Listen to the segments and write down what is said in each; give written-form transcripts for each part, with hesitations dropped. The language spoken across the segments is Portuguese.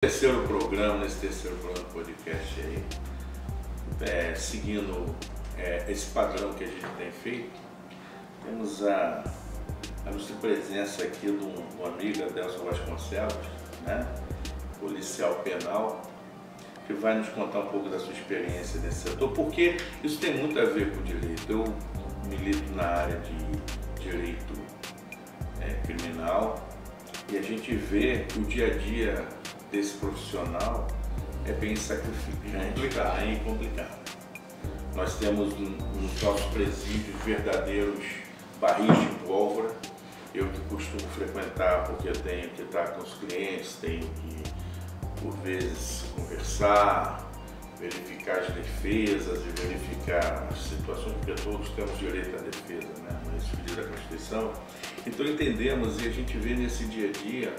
Terceiro programa, nesse terceiro programa do podcast aí, seguindo esse padrão que a gente tem feito, temos a nossa presença aqui de um amigo, Adelson Vasconcelos, né, policial penal, que vai nos contar um pouco da sua experiência nesse setor, porque isso tem muito a ver com o direito. Eu milito na área de direito criminal e a gente vê que o dia a dia desse profissional é bem sacrificante e complicado. Nós temos nos nossos presídios verdadeiros barris de pólvora. Eu que costumo frequentar porque eu tenho que estar com os clientes, tenho que, por vezes, conversar, verificar as defesas e verificar as situações, porque todos temos direito à defesa, né? Isso diz a Constituição. Então entendemos e a gente vê nesse dia a dia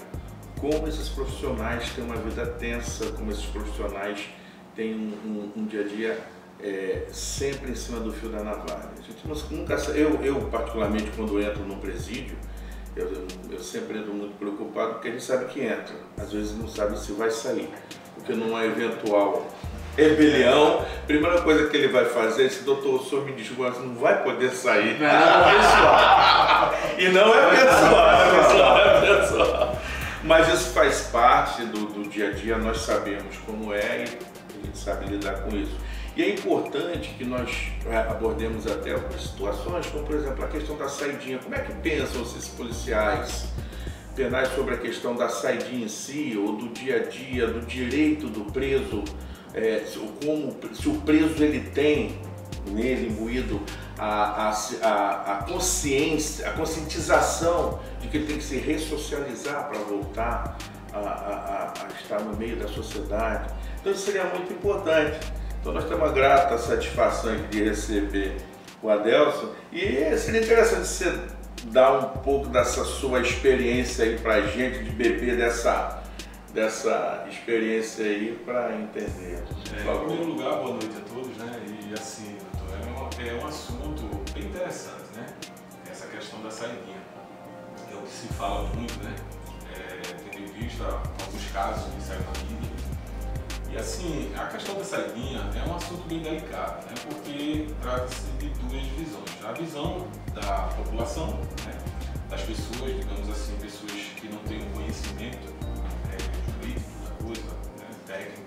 como esses profissionais têm uma vida tensa, como esses profissionais têm um dia a dia sempre em cima do fio da navalha. A gente nunca, eu particularmente quando entro num presídio, eu sempre entro muito preocupado porque a gente sabe que entra, às vezes não sabe se vai sair, porque numa eventual rebelião, a primeira coisa que ele vai fazer é se doutor, o senhor me desculpa, você não vai poder sair. Não, pessoal. E não é pessoal, é pessoal. Mas isso faz parte do dia a dia, nós sabemos como é e a gente sabe lidar com isso. E é importante que nós abordemos até algumas situações, como por exemplo a questão da saidinha. Como é que pensam esses policiais penais sobre a questão da saidinha em si, ou do dia a dia, do direito do preso, se o preso ele tem nele imbuído a consciência, a conscientização de que ele tem que se ressocializar para voltar a estar no meio da sociedade. Então isso seria muito importante. Então nós temos uma grata satisfação de receber o Adelson e seria interessante você dar um pouco dessa sua experiência aí para a gente, de beber dessa experiência aí para entender. Em primeiro lugar, boa noite a todos, né? E assim, doutor, é um assunto bem interessante, né? Essa questão da saidinha. É o que se fala muito, né? Tendo em vista alguns casos que saem na mídia. E assim, a questão da saidinha é um assunto bem delicado, né? Porque trata-se de duas visões. A visão da população, né? Das pessoas, digamos assim, pessoas que não têm um conhecimento jurídico da coisa, né? Técnico.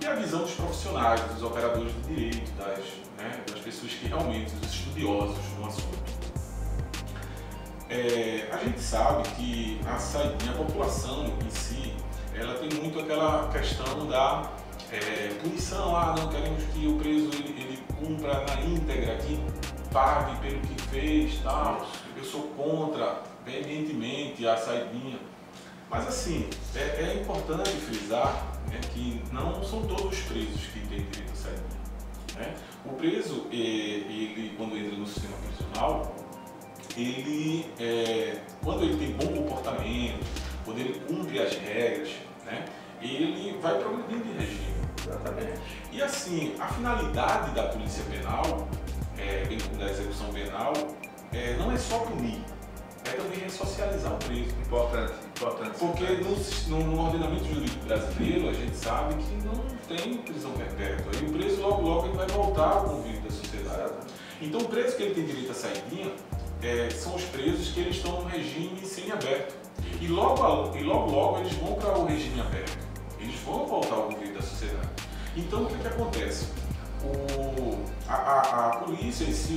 E a visão dos profissionais, dos operadores do direito, das pessoas que realmente, os estudiosos no assunto. A gente sabe que a população em si, ela tem muito aquela questão da punição. Não queremos que o preso ele cumpra na íntegra, que pague pelo que fez, tal. Eu sou contra veementemente a saidinha. Mas assim, é importante frisar, né, que não são todos os presos que têm direito a saidinha, né? O preso, ele, quando entra no sistema prisional, quando ele tem bom comportamento, quando ele cumpre as regras, né, ele vai progredindo de regime. Exatamente. E assim, a finalidade da polícia penal, bem como da execução penal, não é só punir, é também ressocializar o preso. Importante. Porque no ordenamento jurídico brasileiro, a gente sabe que não tem prisão perpétua. E o preso logo ele vai voltar ao convívio da sociedade. Então o preso que ele tem direito à saidinha são os presos que eles estão no regime semiaberto. E logo eles vão para o regime aberto. Eles vão voltar ao convívio da sociedade. Então o que acontece? A polícia em si,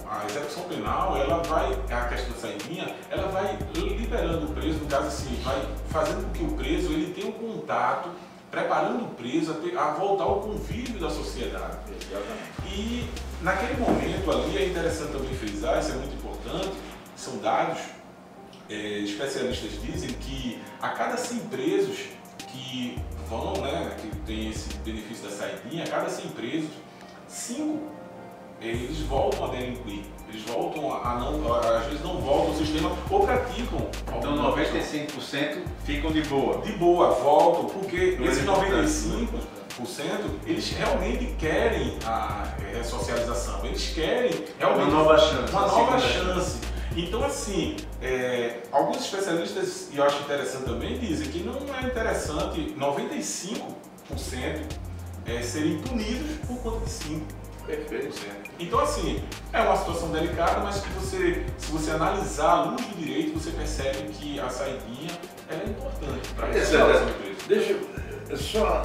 a execução penal, a questão da saidinha, ela vai liberando o preso, no caso assim, vai fazendo com que o preso ele tenha um contato, preparando o preso a voltar ao convívio da sociedade. Exatamente. E naquele momento ali é interessante também frisar, isso é muito importante, são dados, especialistas dizem que a cada 100 presos que vão, né, que tem esse benefício da saidinha, a cada 100 presos, 5 eles voltam a delinquir, eles voltam às vezes não voltam ao sistema ou praticam. Então 95% ficam de boa. De boa, voltam, porque esses 95% eles realmente querem a ressocialização, eles querem realmente uma nova chance. Uma nova chance. Então, assim, alguns especialistas, e eu acho interessante também, dizem que não é interessante 95% serem punidos por conta de 5%. Perfeito. Então, assim, é uma situação delicada, mas que se você analisar à luz do direito, você percebe que a saidinha ela é importante para a restauração do preço. Deixa eu só.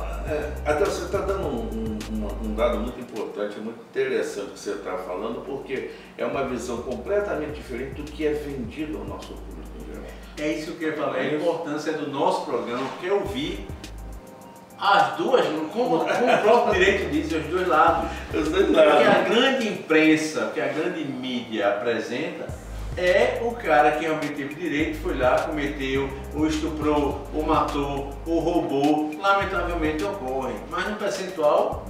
Até você está dando um dado muito importante, muito interessante que você está falando, porque é uma visão completamente diferente do que é vendido ao nosso público em geral. É isso que eu queria falar, a importância do nosso programa, porque eu vi as duas, como o próprio direito diz, os dois lados. Os dois O que lados. a grande imprensa, o que a grande mídia apresenta é o cara que realmente teve direito, foi lá, cometeu, ou estuprou, ou matou, ou roubou. Lamentavelmente ocorre, mas no percentual,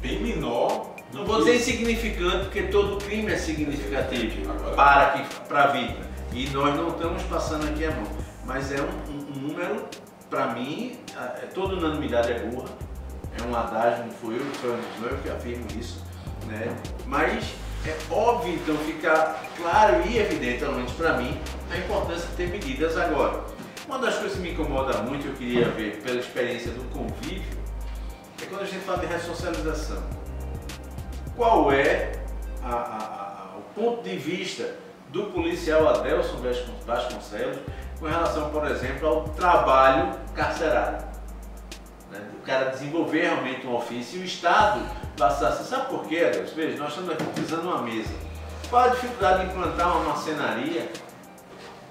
Bem menor. não vou dizer insignificante, porque todo crime é significativo para a vítima. E nós não estamos passando aqui a mão, mas é um número, para mim, toda unanimidade é burra. É um adágio, não foi eu que afirmo isso, né? Mas é óbvio, então, ficar claro e evidente, pelo menos para mim, a importância de ter medidas agora. Uma das coisas que me incomoda muito, eu queria ver pela experiência do convívio, é quando a gente fala de ressocialização. Qual é o ponto de vista do policial Adelson Vasconcelos com relação, por exemplo, ao trabalho carcerário? O cara desenvolver realmente um ofício e o Estado passar assim, sabe por quê, Adelson? Veja, nós estamos aqui utilizando uma mesa. Qual a dificuldade de implantar uma marcenaria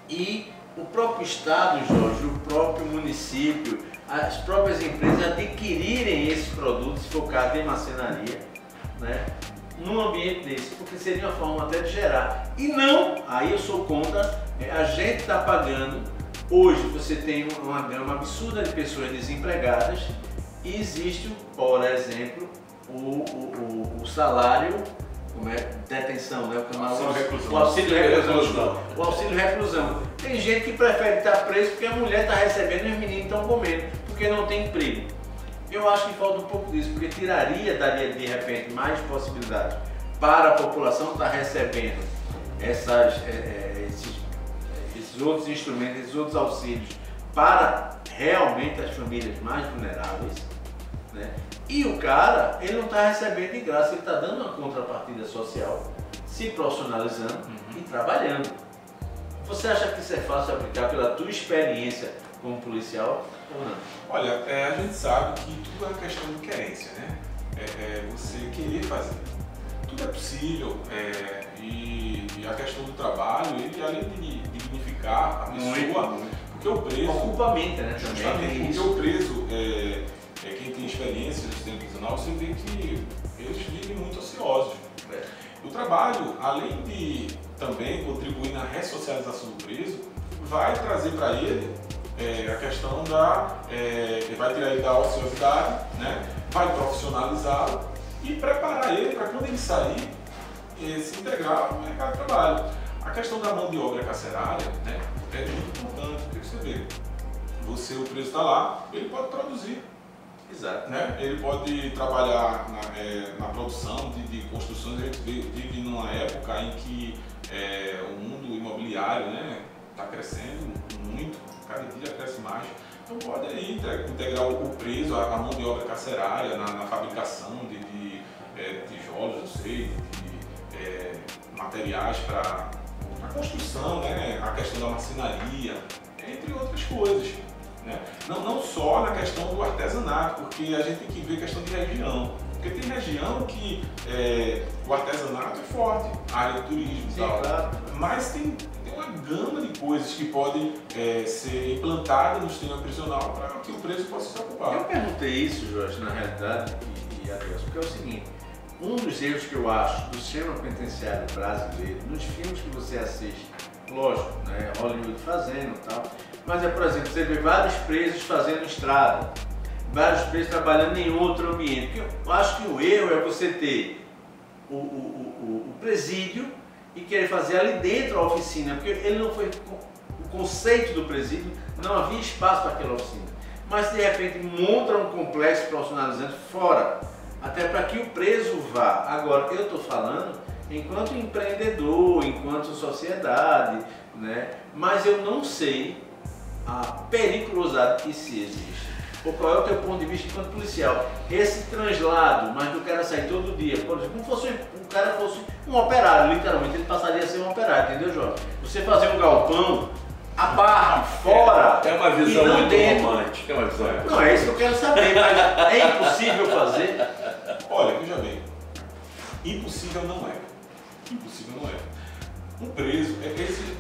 e o próprio Estado, Jorge, o próprio município, as próprias empresas adquirirem esses produtos focados em marcenaria, né, num ambiente desse, porque seria uma forma até de gerar. E não, aí eu sou contra, a gente está pagando. Hoje você tem uma gama absurda de pessoas desempregadas e existe, por exemplo, o salário, como é, detenção, né? O auxílio reclusão. O auxílio reclusão. Tem gente que prefere estar preso porque a mulher está recebendo e os meninos estão comendo, porque não tem emprego. Eu acho que falta um pouco disso, porque daria de repente mais possibilidades para a população estar recebendo esses outros instrumentos, esses outros auxílios para realmente as famílias mais vulneráveis, né? E o cara, ele não está recebendo de graça, ele está dando uma contrapartida social, se profissionalizando e trabalhando. Você acha que isso é fácil de aplicar pela tua experiência como policial ou não? Olha, a gente sabe que tudo é uma questão de querência, né? Você querer fazer. Tudo é possível e a questão do trabalho, ele além de dignificar a pessoa, porque o preso... Ocupa a mente, né? Justamente, porque o preso, quem tem experiência no sistema prisional, você vê que eles vivem muito ociosos. O trabalho, além de também contribuir na ressocialização do preso, vai trazer para ele a questão vai tirar ele da ociosidade, né? Vai profissionalizá-lo e preparar ele para quando ele sair, se integrar no mercado de trabalho. A questão da mão de obra carcerária, né, é muito importante, porque você vê, o preso está lá, ele pode produzir. Exato. Né? Ele pode trabalhar na produção de construções. A gente vive numa época em que o mundo imobiliário está crescendo muito, cada dia cresce mais. Então pode aí integrar o preso, a mão de obra carcerária na fabricação de tijolos, eu sei, de materiais para a construção, né? A questão da marcenaria, entre outras coisas. Né? Não só na questão do artesanato, porque a gente tem que ver a questão de região. Porque tem região que o artesanato é forte, a área do turismo e tal. Claro. Mas tem uma gama de coisas que podem ser implantadas no sistema prisional para que o preso possa se ocupar. Eu perguntei isso, Jorge, na realidade, e Adelson, porque é o seguinte, um dos erros que eu acho do sistema penitenciário brasileiro, nos filmes que você assiste, lógico, né, Hollywood fazendo e tal, mas por exemplo, você vê vários presos fazendo estrada, vários presos trabalhando em outro ambiente. Porque eu acho que o erro é você ter o presídio e querer fazer ali dentro a oficina, porque ele não foi, o conceito do presídio, não havia espaço para aquela oficina. Mas de repente monta um complexo profissionalizante fora, até para que o preso vá. Agora, eu estou falando enquanto empreendedor, enquanto sociedade, né? Mas eu não sei a periculosidade que se existe. Ou qual é o teu ponto de vista enquanto policial? Esse translado, mas do cara sair todo dia, por exemplo, como se o cara fosse um operário, literalmente, ele passaria a ser um operário, entendeu, João? Você fazer um galpão, a parte, fora, é uma visão muito dentro. romântica, é uma visão. Não, é isso que eu quero saber, mas é impossível fazer? Olha, veja bem, impossível não é. Impossível não é. Um preso,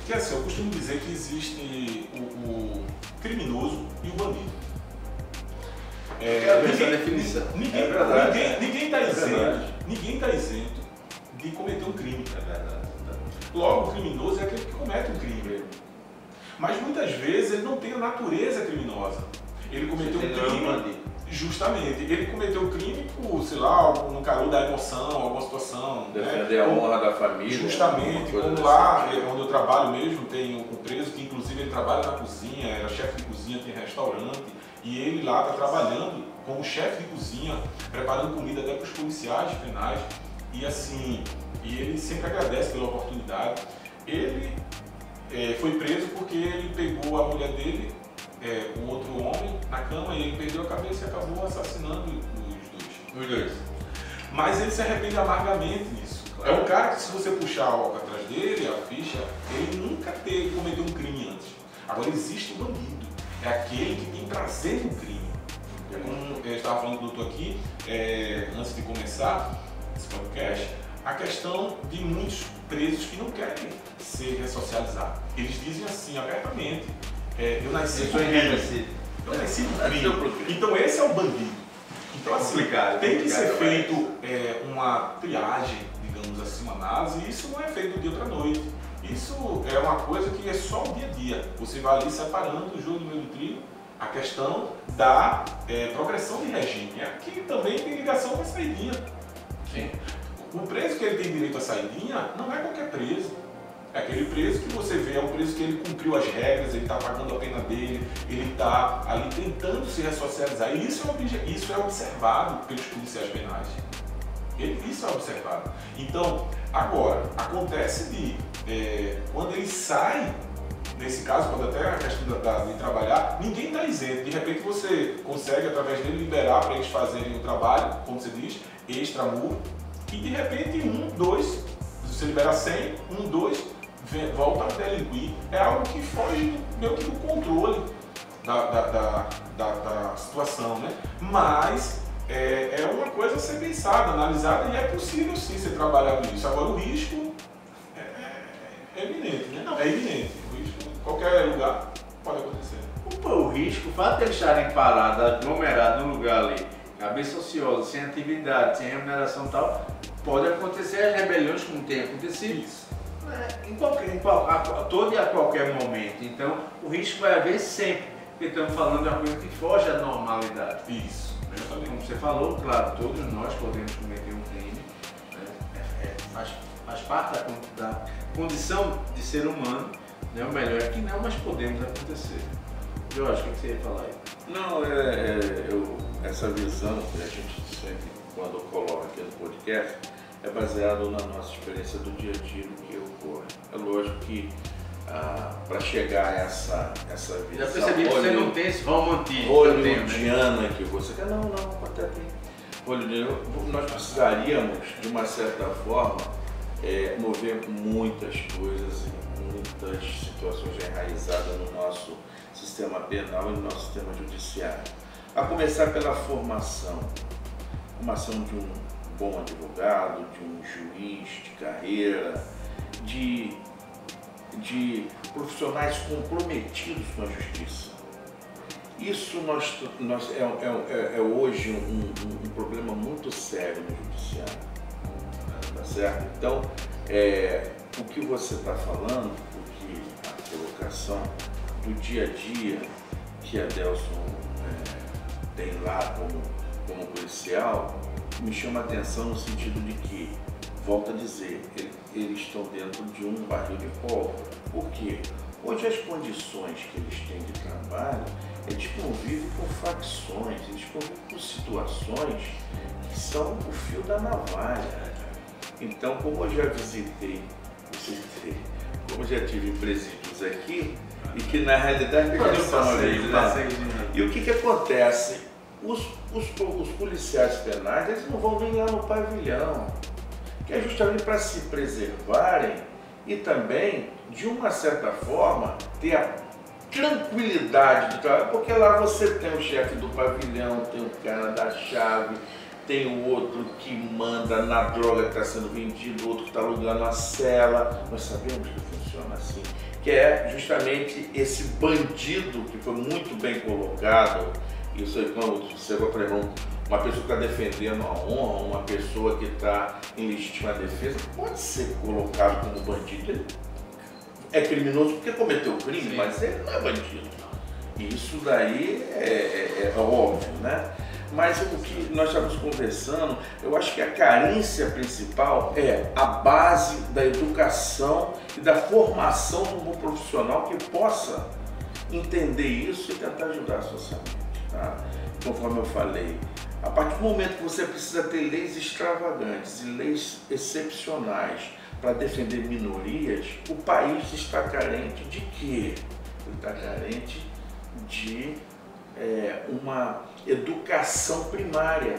que assim, eu costumo dizer que existe o criminoso e o bandido. Quero ver essa definição. Ninguém está isento de cometer um crime. É verdade. Logo, o criminoso é aquele que comete um crime. Mas muitas vezes ele não tem a natureza criminosa. Ele cometeu um crime, justamente, ele cometeu um crime por, sei lá, no calor da emoção, alguma situação. Defender a honra da família. Justamente, como lá onde eu trabalho mesmo, tem um preso que inclusive ele trabalha na cozinha, era chefe de cozinha, tem restaurante, e ele lá está trabalhando como chefe de cozinha, preparando comida até para os policiais penais, e assim, e ele sempre agradece pela oportunidade. Ele foi preso porque ele pegou a mulher dele, um outro homem, na cama, e ele perdeu a cabeça e acabou assassinando os dois. Mas ele se arrepende amargamente nisso. É um cara que, se você puxar algo atrás dele, a ficha, ele nunca cometeu um crime antes. Agora existe o bandido, é aquele que tem prazer no crime. Como eu estava falando com o doutor aqui, antes de começar esse podcast, a questão de muitos presos que não querem ser ressocializados. Eles dizem assim, abertamente, eu nasci por crime. Eu nasci por crime. Então esse é o bandido. Então assim, tem que ser feito uma triagem, digamos assim, uma análise, e isso não é feito do dia para a noite. Isso é uma coisa que é só o dia a dia. Você vai ali separando o joio do meio do trigo, a questão da progressão de regime, que também tem ligação com a saidinha. Sim. O preso que ele tem direito à saidinha não é qualquer preso. É aquele preso que você vê, é um preso que ele cumpriu as regras, ele está pagando a pena dele, ele está ali tentando se ressocializar. E isso é observado pelos policiais penais. Isso é observado. Então, agora, acontece quando ele sai, nesse caso, quando até a questão de trabalhar, ninguém está isento. De repente você consegue, através dele, liberar para eles fazerem o trabalho, como você diz, extramuro, e de repente se você libera 100, 2 volta a delinquir. É algo que foge meio que do controle da situação, né? Mas é uma coisa a ser pensada, analisada, e é possível sim ser trabalhado nisso. Agora o risco é eminente, né? É iminente. O risco em qualquer lugar pode acontecer. O risco, o fato de eles estarem parados, aglomerados num lugar ali, cabeça ociosa, sem atividade, sem remuneração e tal, pode acontecer as rebeliões como tem acontecido. Isso. Todo e a qualquer momento. Então, o risco vai haver sempre, porque estamos falando de uma coisa que foge à normalidade. Isso. Como você falou, claro, todos nós podemos cometer um crime, né? Faz parte da condição de ser humano, né? O melhor é que não, mas podemos acontecer. Jorge, o que você ia falar aí? Não, essa visão que a gente sempre, quando coloca aqui no podcast, é baseado na nossa experiência do dia a dia do que ocorre. É lógico que para chegar a essa visão... Já percebi que você não tem esse romantismo. Hollywoodiana que você quer. Não, até tem. Nós precisaríamos, de uma certa forma, mover muitas coisas e muitas situações enraizadas no nosso sistema penal e no nosso sistema judiciário. A começar pela formação de um bom advogado, de um juiz de carreira, de profissionais comprometidos com a justiça. Isso é hoje um problema muito sério no judiciário, tá certo? Então, o que você está falando, a colocação do dia a dia que a Delson tem lá como policial, me chama a atenção no sentido de que, volto a dizer, eles estão dentro de um barril de pólvora. Por quê? Hoje as condições que eles têm de trabalho, eles convivem com facções, eles convivem com situações que são o fio da navalha. Então, como eu já como já tive presídios aqui, e que na realidade E o que acontece? Os policiais penais, eles não vão nem lá no pavilhão, que é justamente para se preservarem e também, de uma certa forma, ter a tranquilidade de trabalho, porque lá você tem o chefe do pavilhão, tem o cara da chave, tem o outro que manda na droga que está sendo vendida, o outro que está alugando a cela. Nós sabemos que funciona assim, que é justamente esse bandido que foi muito bem colocado. Isso aí, quando você vai, por exemplo, uma pessoa que está defendendo a honra, uma pessoa que está em legítima defesa, pode ser colocado como bandido. Ele é criminoso porque cometeu crime, sim, mas ele não é bandido. Isso daí é óbvio, né? Mas o que nós estamos conversando, eu acho que a carência principal é a base da educação e da formação de um bom profissional que possa entender isso e tentar ajudar socialmente. Tá? Conforme eu falei, a partir do momento que você precisa ter leis extravagantes e leis excepcionais para defender minorias, o país está carente de quê? Ele está carente de uma educação primária.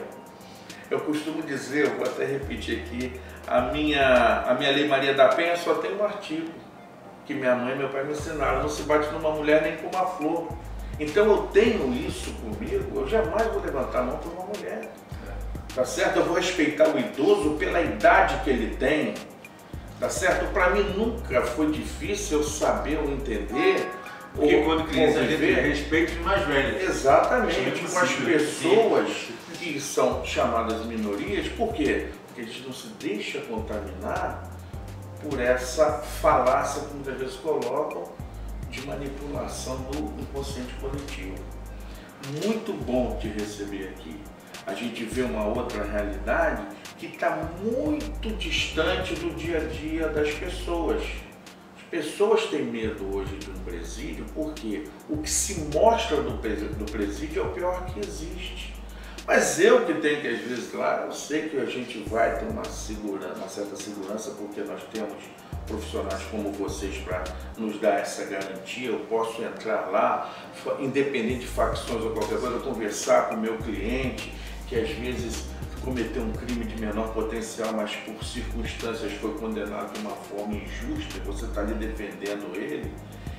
Eu costumo dizer, eu vou até repetir aqui, a minha Lei Maria da Penha só tem um artigo que minha mãe e meu pai me ensinaram: não se bate numa mulher nem com uma flor. Então eu tenho isso comigo, eu jamais vou levantar a mão por uma mulher, tá certo? Eu vou respeitar o idoso pela idade que ele tem, tá certo? Para mim nunca foi difícil eu saber ou entender. Porque quando criança a gente respeita os mais velhos. Exatamente, com as pessoas que são chamadas minorias. Por quê? Porque a gente não se deixa contaminar por essa falácia que muitas vezes colocam de manipulação do inconsciente coletivo. Muito bom te receber aqui. A gente vê uma outra realidade que está muito distante do dia a dia das pessoas. Pessoas têm medo hoje de um presídio porque o que se mostra do presídio é o pior que existe. Mas eu que tenho que às vezes lá, eu sei que a gente vai ter uma certa segurança, porque nós temos profissionais como vocês para nos dar essa garantia. Eu posso entrar lá, independente de facções ou qualquer coisa, conversar com o meu cliente que às vezes cometeu um crime de menor potencial, mas por circunstâncias foi condenado de uma forma injusta, e você está ali defendendo ele.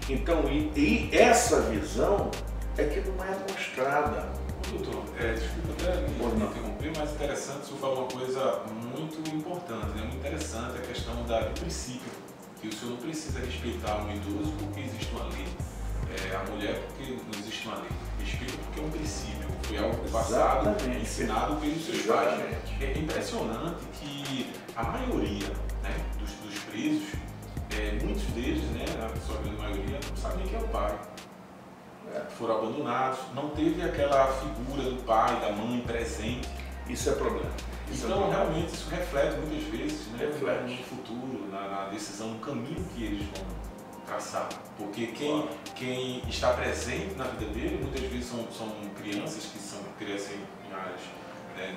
Então, e essa visão é que não é mostrada. Doutor, desculpa até me interromper, mas interessante, o senhor falou uma coisa muito importante, né? Muito interessante, a questão do princípio, que o senhor não precisa respeitar um idoso porque existe uma lei, a mulher porque não existe uma lei, respeito porque é um princípio, foi algo passado, exatamente, ensinado pelos seus pais. É impressionante que a maioria, né, dos presos, muitos deles, né, a sua grande maioria, não sabem quem é o pai. Foram abandonados, não teve aquela figura do pai, da mãe presente. Isso é problema. Então, realmente, isso reflete muitas vezes, né, no futuro, na decisão, no caminho que eles vão traçar. Porque quem está presente na vida dele, muitas vezes são crianças que crescem em áreas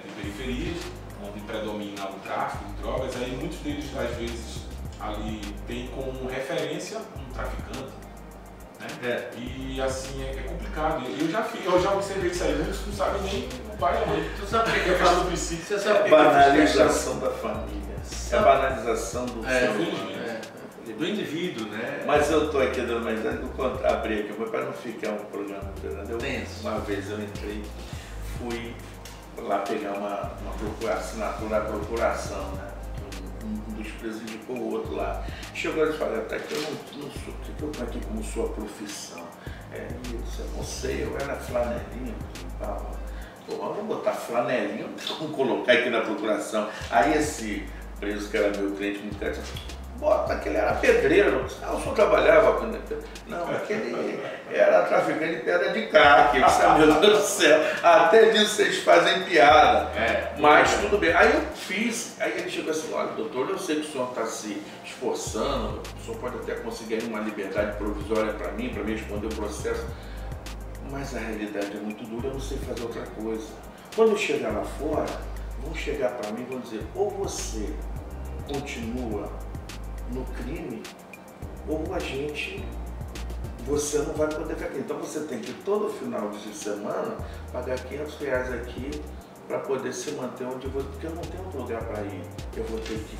de periferias, onde predomina o tráfico de drogas. Aí muitos deles, às vezes, ali tem como referência um traficante. Né? E assim é complicado. Eu já observei isso aí, muitos não sabem nem o pai e a mãe. Tu sabe o que eu falo do princípio? Você sabe a banalização da família, é a banalização do ser humano, do indivíduo, né? Mas eu estou aqui dando mais eu abri aqui, mas para não ficar um programa grande, uma vez eu entrei, fui lá pegar uma assinatura da procuração, né? Um dos presos indicou o outro lá. Chegou e falou: até que eu não sou, o que eu estou aqui como sua profissão? Isso, eu não sei, eu era flanelinha. Pô, vamos botar flanelinha, não tem como colocar aqui na procuração. Aí esse preso que era meu cliente, muito quieto, bota que ele era pedreiro. O senhor trabalhava com... Não, aquele era traficante de pedra de crack. Meu Deus do céu, até disso vocês fazem piada. Mas tudo bem. Aí eu fiz, aí ele chegou assim: olha, doutor, eu sei que o senhor está se esforçando, o senhor pode até conseguir uma liberdade provisória para mim responder o processo, mas a realidade é muito dura, eu não sei fazer outra coisa. Quando eu chegar lá fora, vão chegar para mim e vão dizer: ou você continua no crime, ou você não vai poder ficar aqui. Então você tem que todo final de semana pagar R$500 aqui para poder se manter onde você, porque eu não tenho outro lugar para ir. Eu vou ter que